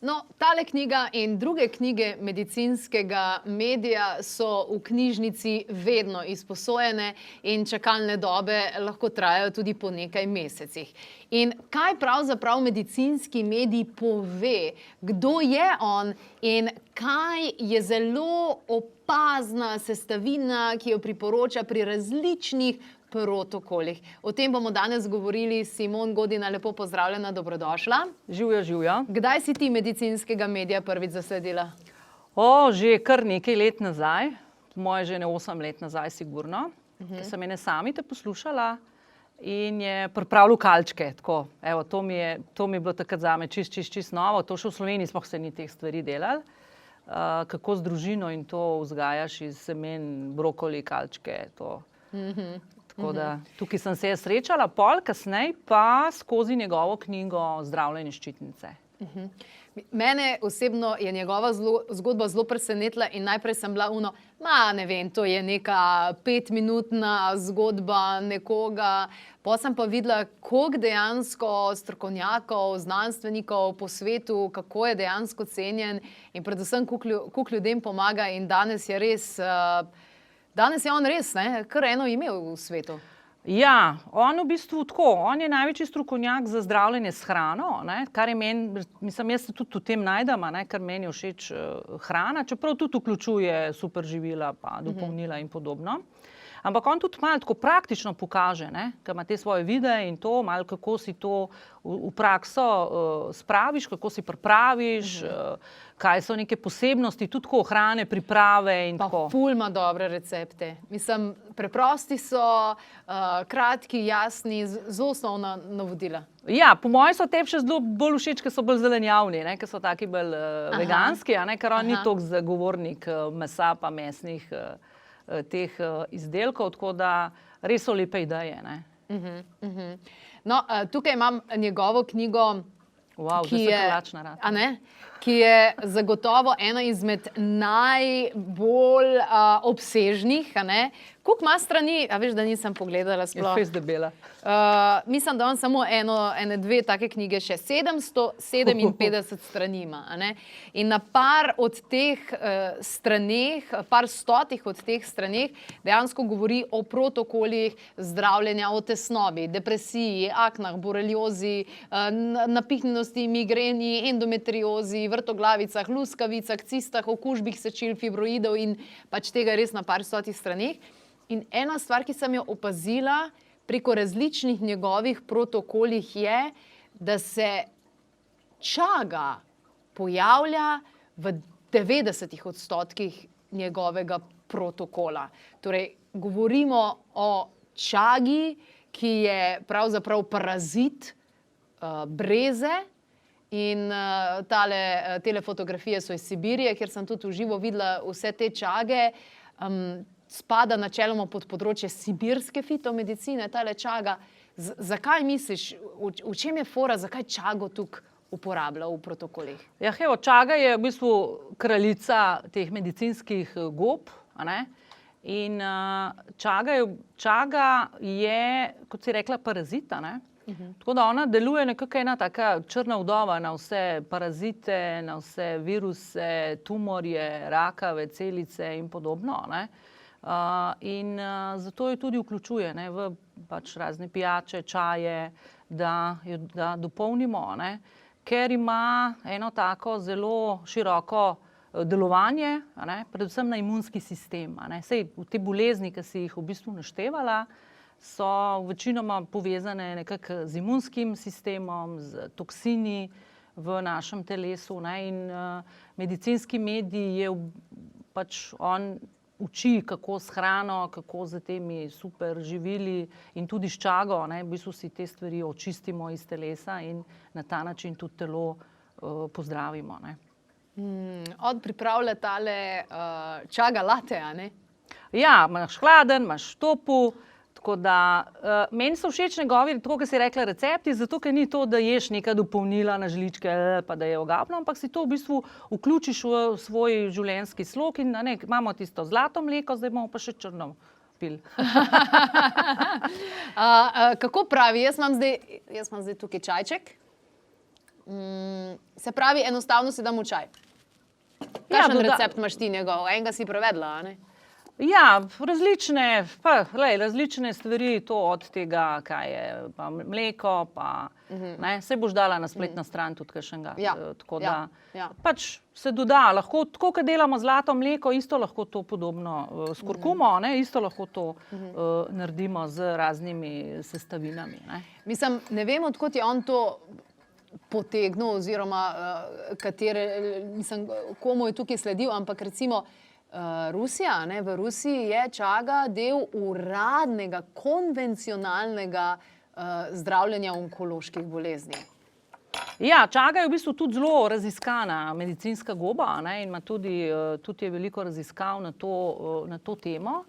No, tale knjiga in druge knjige medicinskega medija so v knjižnici vedno izposojene in čakalne dobe lahko trajajo tudi po nekaj mesecih. In kaj pravzaprav medicinski medij pove, kdo je on in kaj je zelo opazna sestavina, ki jo priporoča pri različnih protokolih. O tem bomo danes govorili. Simon Godina, lepo pozdravljena, dobrodošla. Živjo, živjo. Kdaj si ti medicinskega medija prvič zasledila? Že kar nekaj let nazaj, moje žene 8 let nazaj sigurno, ker sem ene samite poslušala in je pripravljal kalčke. Tako, evo, to mi je bilo takrat zame čist novo. To še v Sloveniji sploh se ni teh stvari delali. Kako z družino in to vzgajaš iz semen, brokoli, kalčke, to. Tako da tukaj sem se srečala, pol kasneje pa skozi njegovo knjigo Zdravljenje ščitnice. Mene osebno je njegova zgodba zelo presenetila in najprej sem bila ne vem, to je neka 5-minutna zgodba nekoga. Potem sem pa videla, koliko dejansko strokovnjakov, znanstvenikov po svetu, kako je dejansko cenjen in predvsem koliko ljudem pomaga in danes je on res, kar eno ime v svetu. Ja, on v bistvu tako, on je največji strokovnjak za zdravljenje s hrano, kar je meni, mislim, jaz se tudi v tem najdem, ker meni je všeč hrana, čeprav tudi vključuje superživila pa dopolnila in podobno. Ampak on tudi malo tako praktično pokaže, ker ima te svoje videe in to, malo kako si to v prakso spraviš, kako si pripraviš, kaj so neke posebnosti, tudi tako hrane, priprave in tako. Pa ful ima dobre recepte. Mislim, preprosti so, kratki, jasni, zelo osnovna navodila. Ja, po mojem so tebi še zelo bolj všeč, ker so bolj zelenjavni, ker so taki bolj veganski, ker on ni toliko zagovornik mesa pa mesnih teh izdelkov, tako da res so lepe ideje. No, tukaj imam njegovo knjigo, ki je zagotovo ena izmed najbolj obsežnih. Koliko ima strani? A veš, da nisem pogledala sploh. Je fest debela. Mislim, da on samo ene dve take knjige še 757 strani ima. In na par od teh straneh, par stotih od teh straneh dejansko govori o protokolih zdravljenja, o tesnobi, depresiji, aknah, boreliozi, napihnjenosti, migreni, endometriozi, vrtoglavicah, luskavicah, cistah, okužbih sečil, fibroidov in pač tega res na par stotih straneh. In ena stvar, ki sem jo opazila preko različnih njegovih protokolih je, da se čaga pojavlja v 90% njegovega protokola. Torej, govorimo o čagi, ki je pravzaprav parazit breze in tele fotografije so iz Sibirije, kjer sem tudi v živo videla vse te čage. Spada načeloma pod področje sibirske fitomedicine, tale čaga. Zakaj misliš, v čem je fora, zakaj čago tukaj uporablja v protokolih? Ja, čaga je v bistvu kraljica teh medicinskih gob, in čaga je, kot si rekla, parazit, Tako da ona deluje nekako ena taka črna vdova na vse parazite, na vse viruse, tumorje, rakave, celice in podobno, in zato jo tudi vključuje v pač razne pijače, čaje, da jo dopolnimo, ker ima eno tako zelo široko delovanje, predvsem na imunski sistem. Sej te bolezni, ki si jih v bistvu naštevala, so večinoma povezane nekako z imunskim sistemom, z toksini v našem telesu, in medicinski medij je pač on uči, kako s hrano, kako z temi super živili in tudi s čago, v bistvu si te stvari očistimo iz telesa in na ta način tudi telo pozdravimo. On pripravlja tale čaga latte, Ja, imaš hladen, imaš topu, tako da meni so všeč njegovi, tako kot si rekla, recepti, zato ker ni to, da ješ neka dopolnila na žličke, pa da je ogabno, ampak si to v bistvu vključiš v svoj življenjski slog in imamo tisto zlato mleko, zdaj bomo pa še črno pili. Kako pravi, jaz imam zdaj tukaj čajček. Se pravi, enostavno se dam v čaj. Kakšen recept imaš ti njegov? Enega si prevedla, a ne? Ja, različne stvari, to od tega, kaj je pa mleko, pa se boš dala na spletno stran tudi kakšnega. Tako da pač se doda, lahko, tako kot delamo zlato mleko, isto lahko to podobno s kurkumo, isto lahko to naredimo z raznimi sestavinami. Mislim, ne vem, odkot je on to potegnil, oziroma komu je tukaj sledil, ampak recimo Rusija, v Rusiji je čaga del uradnega, konvencionalnega zdravljenja onkoloških bolezni. Ja, čaga je v bistvu tudi zelo raziskana medicinska goba, in ima tudi je veliko raziskav na to temo,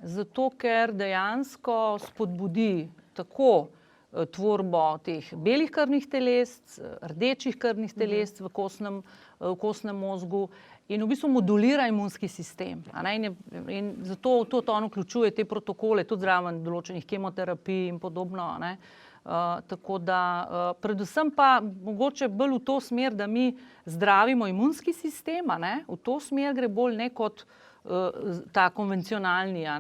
zato ker dejansko spodbudi tako tvorbo teh belih krvnih telesc, rdečih krvnih telesc v kostnem mozgu in v bistvu modulira imunski sistem. In zato to on vključuje te protokole, tudi zraven določenih kemoterapij in podobno. Tako da predvsem pa mogoče bolj v to smer, da mi zdravimo imunski sistem, v to smer gre bolj ne kot ta konvencionalni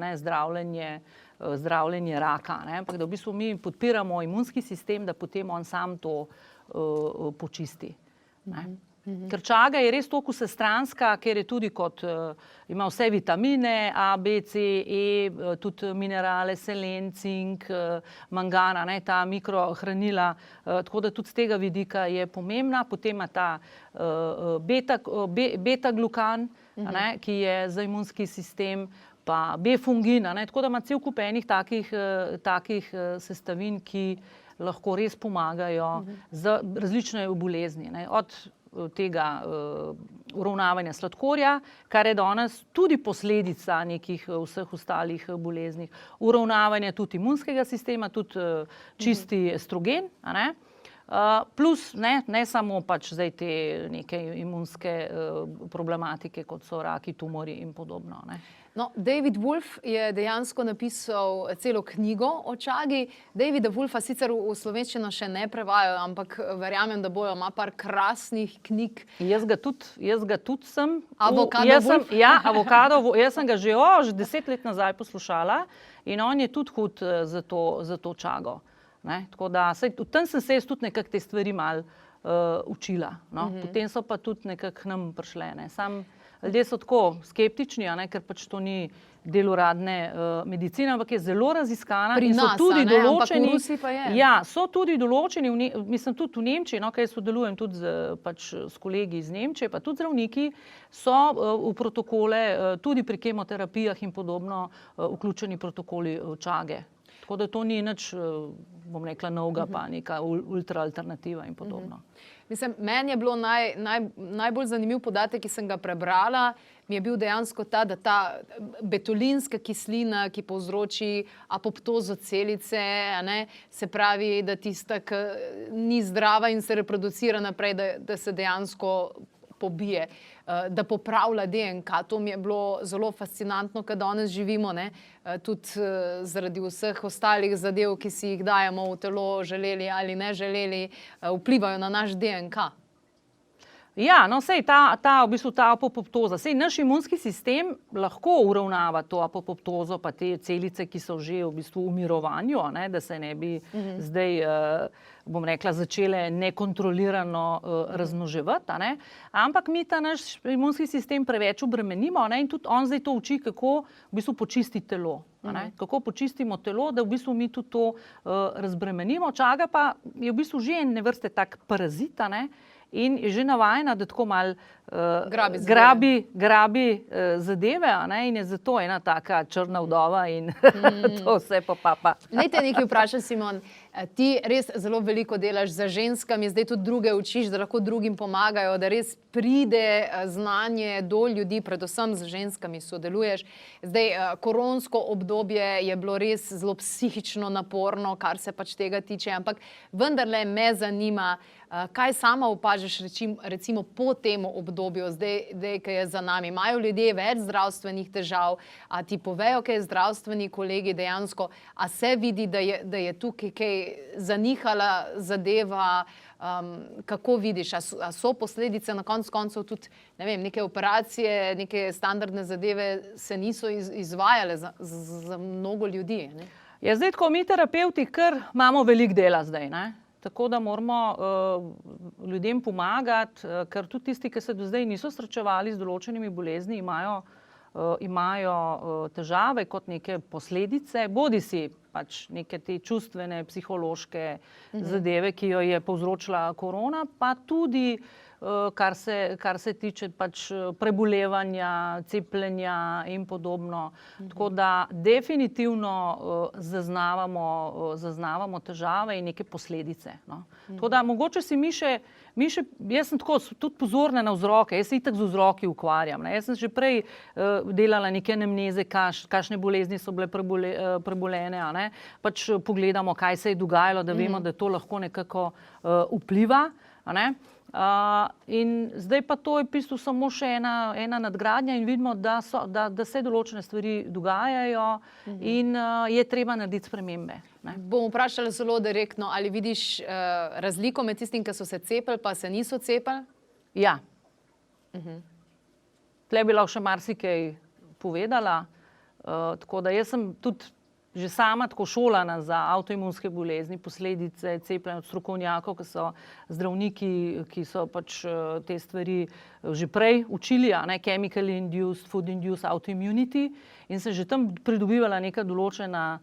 zdravljenje raka, ampak da v bistvu mi podpiramo imunski sistem, da potem on sam to počisti. Ker čaga je res toliko vsestranska, ker je tudi kot ima vse vitamine A, B, C, E, tudi minerale, selen, cink, mangan, ta mikrohranila, tako da tudi z tega vidika je pomembna. Potem ima ta beta-glukan, ki je za imunski sistem, pa B-fungin, tako da ima cel kup enih takih sestavin, ki lahko res pomagajo za različne bolezni. Od tega uravnavanja sladkorja, kar je danes tudi posledica nekih vseh ostalih bolezni, uravnavanja tudi imunskega sistema, tudi čisti estrogen, plus ne samo pač zdaj te neke imunske problematike, kot so raki, tumori in podobno. No, David Wolf je dejansko napisal celo knjigo o čagi. Davida Wolfa sicer v slovenščino še ne prevajajo, ampak verjamem, da bojo, ima par krasnih knjig. Jaz ga tudi sem. Avokado Wolf? Ja, jaz sem ga že 10 let nazaj poslušala in on je tudi hud za to čago. Tako da, tam sem se jaz tudi nekako te stvari malo učila. Potem so pa tudi nekako k nam prišle. Ljudje so tako skeptični, ker pač to ni del uradne medicine, ampak je zelo raziskana. Pri nas, ampak v Rusiji pa je. Ja, so tudi določeni, mislim tudi v Nemčiji, ker sodelujem tudi s kolegi iz Nemčije, pa tudi zdravniki, so v protokole, tudi pri kemoterapijah in podobno, vključeni protokoli čage. Tako da to ni nič, bom rekla, novega, pa neka ultra alternativa in podobno. Mislim, meni je bilo najbolj zanimiv podatek, ki sem ga prebrala, mi je bil dejansko ta, da ta betulinska kislina, ki povzroči apoptozo celice, se pravi, da tista, ki ni zdrava in se reproducira naprej, da se dejansko pobije, da popravlja DNK. To mi je bilo zelo fascinantno, ker danes živimo, tudi zaradi vseh ostalih zadev, ki si jih dajemo v telo, želeli ali ne želeli, vplivajo na naš DNK. Ja, no, sej ta apoptoza. Sej naš imunski sistem lahko uravnava to apoptozo, pa te celice, ki so že v bistvu v mirovanju, da se ne bi zdaj, bom rekla, začele nekontrolirano razmnoževati. Ampak mi ta naš imunski sistem preveč obremenimo in tudi on zdaj to uči, kako v bistvu počistiti telo. Kako počistimo telo, da v bistvu mi tudi to razbremenimo. Čaga pa je v bistvu že ene vrste tak parazit, in je že navajena, da tako malo grabi zadeve, in je zato ena taka črna vdova in to vse popapa. Naj te nekaj vprašam, Simon. Ti res zelo veliko delaš za ženskami, zdaj tudi druge učiš, da lahko drugim pomagajo, da res pride znanje do ljudi, predvsem z ženskami sodeluješ. Zdaj, koronsko obdobje je bilo res zelo psihično naporno, kar se pač tega tiče, ampak vendarle me zanima, kaj sama opažaš recimo po tem obdobju, zdaj, ki je za nami. Imajo ljudje več zdravstvenih težav, a ti povejo, kaj zdravstveni kolegi dejansko, a se vidi, da je tukaj kaj zanihala zadeva, Kako vidiš, a so posledice na koncu koncev tudi, ne vem, neke operacije, neke standardne zadeve se niso izvajale za mnogo ljudi, ne? Ja, zdaj, tako mi terapevti, kar imamo veliko dela zdaj, ne? Tako da moramo ljudem pomagati, ker tudi tisti, ki se do zdaj niso srečevali z določenimi bolezni, imajo težave kot neke posledice, bodisi pač neke te čustvene, psihološke zadeve, ki jo je povzročila korona, pa tudi kar se tiče pač prebolevanja, cepljenja in podobno. Tako da definitivno zaznavamo težave in neke posledice, no. Tako da mogoče si mi še, jaz sem tako tudi pozorna na vzroke, jaz se itak z vzroki ukvarjam, ne. Jaz sem že prej delala neke anamneze, kakšne bolezni so bile prebolene, a ne. Pač pogledamo, kaj se je dogajalo, da vemo, da to lahko nekako vpliva, a ne. In zdaj pa to je v bistvu samo še ena nadgradnja in vidimo, da se določene stvari dogajajo in je treba narediti spremembe, ne. Bom vprašala zelo direktno, ali vidiš razliko med tistim, ki so se cepili, pa se niso cepili? Ja. Tle bi lahko še marsikaj povedala, tako da jaz sem tudi že sama tako šolana za avtoimunske bolezni, posledice cepljenja od strokovnjakov, ki so zdravniki, ki so pač te stvari že prej učili, a ne, chemical induced, food induced autoimmunity, in sem že tam pridobivala neka določena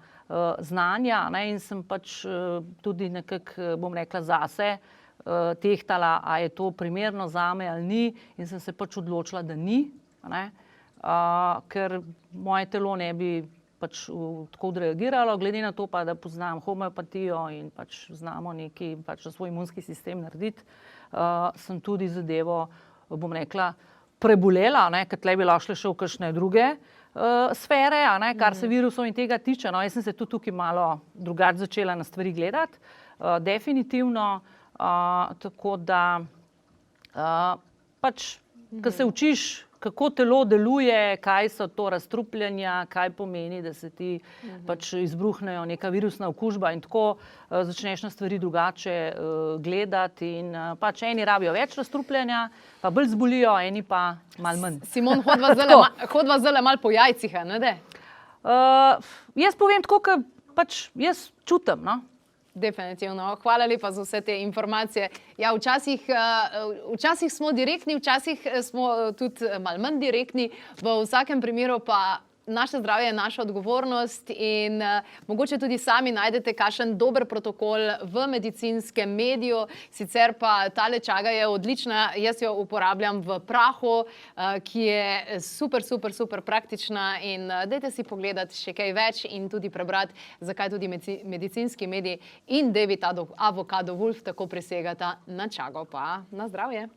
znanja, ne, in sem pač tudi nekako, bom rekla, zase tehtala, a je to primerno zame ali ni, in sem se pač odločila, da ni, a ne, ker moje telo ne bi pač tako odreagiralo, glede na to pa, da poznam homeopatijo in pač znamo nekaj pač za svoj imunski sistem narediti, sem tudi zadevo, bom rekla, prebolela, ne, ker tle bi lahko šle še v kakšne druge sfere, a ne, kar se virusov in tega tiče, no, jaz sem se tudi tukaj malo drugače začela na stvari gledati, definitivno, tako da pač, ko se učiš, kako telo deluje, kaj so to razstrupljanja, kaj pomeni, da se ti pač izbruhnejo neka virusna okužba in tako začneš na stvari drugače gledati in pač eni rabijo več razstrupljanja, pa bolj zbolijo, eni pa malo manj. Simon, hodva zdajle malo po jajcih, ne de? Jaz povem tako, ker pač jaz čutim, no. Definitivno. Hvala lepa za vse te informacije. Ja, včasih smo direktni, včasih smo tudi malo manj direktni, v vsakem primeru pa naše zdravje je naša odgovornost in mogoče tudi sami najdete kakšen dober protokol v medicinskem mediju. Sicer pa tale čaga je odlična, jaz jo uporabljam v prahu, ki je super, super, super praktična in dajte si pogledati še kaj več in tudi prebrati, zakaj tudi medicinski medij in David Avokado Wolf tako prisegata na čago. Pa na zdravje!